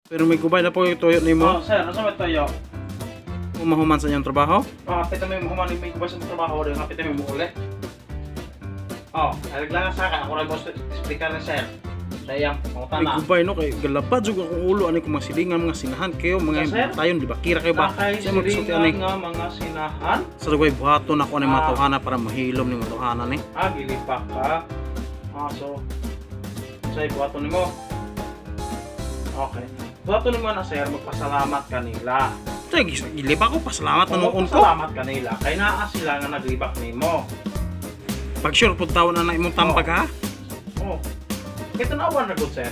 Pero may gubay na po yung tuyo ni mo. Oh, sir, nasa may tayo? Umahuman sa inyong trabaho. Kapit na may humani may kubay sa trabaho rin, kapit na may muuli. Oh, nalaglangan sa akin, ako rin mo explicar na sir. Sa iyang pangutan May na. gubay no kay galapad jud akong ulo ani ko masilingan mga sinahan kayo mga Sir? tayon di ba kira kayo ba? Nakay Siya magsulti ani. silingan nga mga sinahan. Sa dugay buhaton ako ani matuhana para mahilom ni matuhana ni. Gilipak ka. So, sa ibuhato ni mo. Okay. Buhato ni mo na sir, magpasalamat kanila. Sige, giliba ko pasalamat na noon ko. Magpasalamat kanila. Kaya naa sila nga naglibak ni mo. Pag sure pud taon na imong tambag ha. Oh. Kaya tanawan na good sir.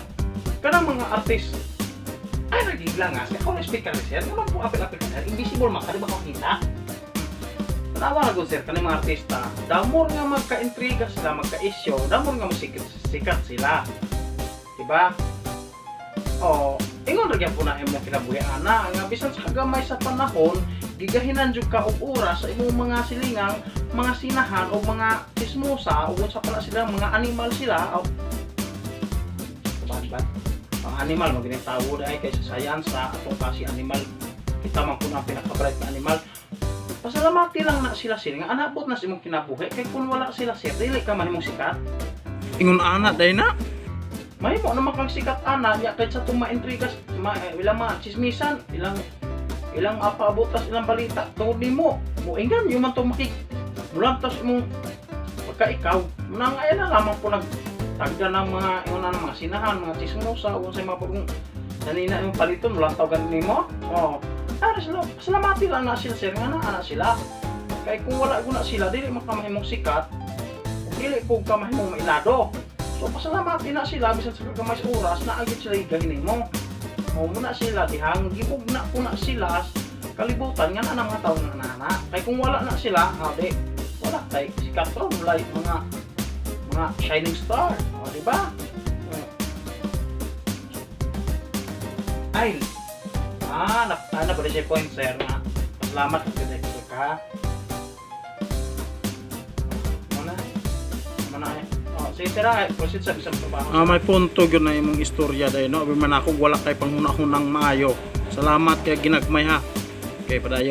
Kanang mga artist ay nagigla nga. Kaya kung speaker ni sir, naman po apil-apil ka sir. Invisible man ka, di ba kung kita? Tanawan na good sir, kanang mga artista. Damor nga magka-intriga sila, magka-issue. Damor nga sikat sila. Diba? Oh, ingon ra gyud po na imong kinabuhian na nga bisan sa kagamay sa panahon gigahinan jud ka og oras sa imong mga silingang mga sinahan o mga chismosa o sa pala sila mga animal sila o ba ang animal mo gining tawod ay kay sa science sa atong kasi animal kita man kun ang pinaka-bright na animal pasalamati lang na sila nga anabot na sa imong kinabuhi kay kun wala sila sir dili ka man imong sikat Ingon ana day na. mahimo naman kang sikat ana nya kahit sa itong ma-intrigas ilang mga chismisan ilang apaabutas ilang balita tungod nimo muingan yung man itong mulantas mong pagka ikaw nangaya na lamang po nagtagda ng mga ingon na mga sinahan mga chismosa o sa mga pagkong nanina yung paliton mulantaw ganun nimo sila salamati lang na sila sir nga na ana sila kaya kung wala ko na sila dili makamahimong sikat dili po kamahimong mailado. So pasalamati na sila bisan sa kagamay sa oras na agad sila igahining mo. O muna sila dihang gibog na po na sila kalibutan nga na mga tao nga nana. Kay kung wala na sila, di wala kay sikat ron like mga shining star. O di ba? Ay. Na ba siya point sir nga. Salamat kasi ka. Muna ay. Sige sir, proceed sa isang trabaho. May punto gyud na imong istorya day no. Abi man ako wala kay panghuna-hunang maayo. Salamat kay ginagmay ha. Kay padayon.